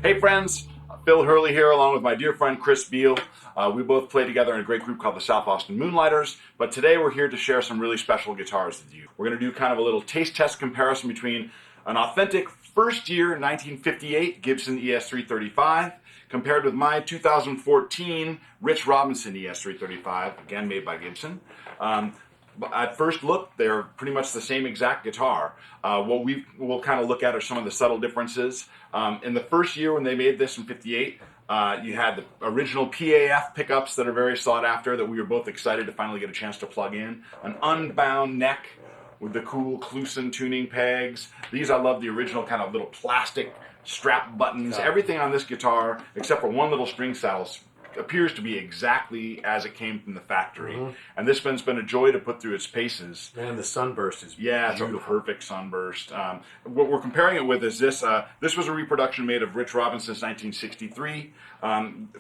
Hey friends, Phil Hurley here along with my dear friend Chris Beall. We both play together in a great group called the South Austin Moonlighters, but today we're here to share some really special guitars with you. We're going to do kind of a little taste test comparison between an authentic first year 1958 Gibson ES-335 compared with my 2014 Rich Robinson ES-335, again made by Gibson. At first look, they're pretty much the same exact guitar. What we'll kind of look at are some of the subtle differences. In the first year when they made this in '58, you had the original PAF pickups that are very sought after, that we were both excited to finally get a chance to plug in. An unbound neck with the cool Kluson tuning pegs. These, I love the original kind of little plastic strap buttons. Everything on this guitar, except for one little string saddle, appears to be exactly as it came from the factory. And this one's been a joy to put through its paces. Man, the sunburst is beautiful. It's a perfect sunburst. What we're comparing it with is this. This was a reproduction made of Rich Robinson's 1963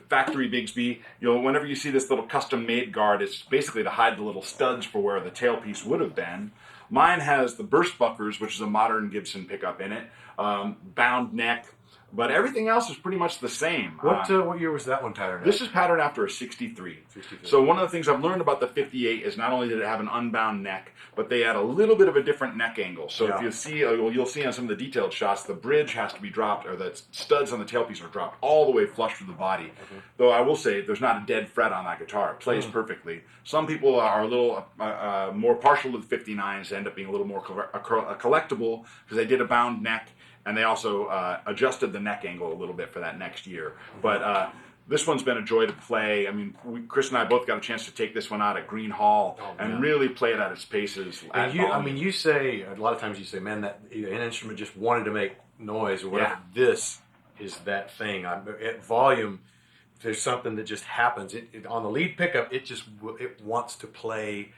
factory Bigsby. Whenever you see this little custom-made guard, it's basically to hide the little studs for where the tailpiece would have been. Mine has the burst buckers, which is a modern Gibson pickup in it, bound neck. But everything else is pretty much the same. What year was that one patterned? This is patterned after a 63. So one of the things I've learned about the 58 is not only did it have an unbound neck, but they had a little bit of a different neck angle. So if you see, you'll see on some of the detailed shots, the bridge has to be dropped, or the studs on the tailpiece are dropped all the way flush with the body. Though I will say, there's not a dead fret on that guitar. It plays perfectly. Some people are a little more partial to the 59s, end up being a little more collectible because they did a bound neck. And they also adjusted the neck angle a little bit for that next year. But this one's been a joy to play. I mean, Chris and I both got a chance to take this one out at Green Hall and really play it at its paces. You say, a lot of times you say, man, that an instrument just wanted to make noise or whatever. This is that thing. At volume, there's something that just happens. On the lead pickup, it wants to play,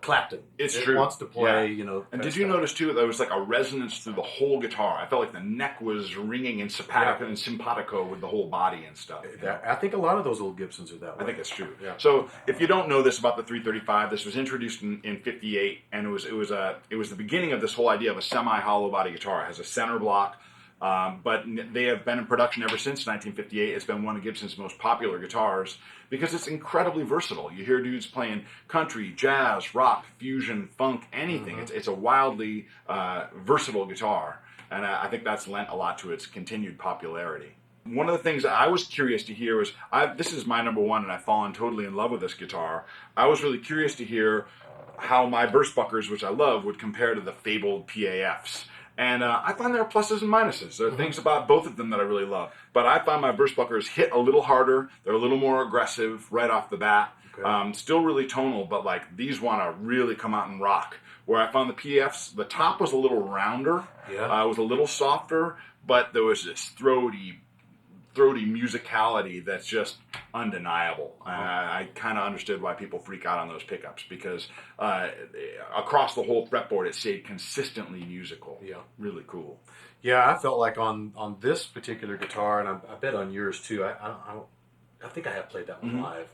Clapton. It's true. It wants to play, And did you notice, too, there was like a resonance through the whole guitar? I felt like the neck was ringing in simpatico with the whole body and stuff. I think a lot of those old Gibsons are that way. I think it's true. Yeah. So if you don't know this about the 335, this was introduced in '58, and it was the beginning of this whole idea of a semi-hollow body guitar. It has a center block. But they have been in production ever since 1958. It's been one of Gibson's most popular guitars because it's incredibly versatile. You hear dudes playing country, jazz, rock, fusion, funk, anything. It's a wildly versatile guitar, and I think that's lent a lot to its continued popularity. One of the things that I was curious to hear was, this is my number one, and I've fallen totally in love with this guitar. I was really curious to hear how my burst buckers, which I love, would compare to the fabled PAFs. And I find there are pluses and minuses. There are things about both of them that I really love. But I find my burst buckers hit a little harder. They're a little more aggressive right off the bat. Still really tonal, but like these want to really come out and rock. Where I found the PAFs, the top was a little rounder. It was a little softer, but there was this throaty musicality that's just undeniable. I kind of understood why people freak out on those pickups because across the whole fretboard it stayed consistently musical. Really cool. Yeah, I felt like on this particular guitar, and I bet on yours too. I think I have played that one live.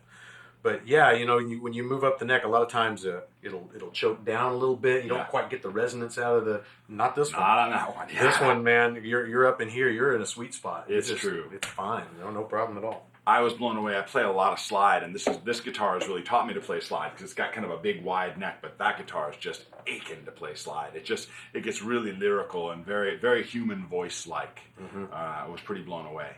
But yeah, when you move up the neck, a lot of times it'll choke down a little bit. You don't quite get the resonance out of not this one. Not on that one. This one, man, you're up in here. You're in a sweet spot. It's true. It's fine. No problem at all. I was blown away. I play a lot of slide, and this guitar has really taught me to play slide because it's got kind of a big, wide neck. But that guitar is just aching to play slide. It gets really lyrical and very, very human voice-like. I was pretty blown away.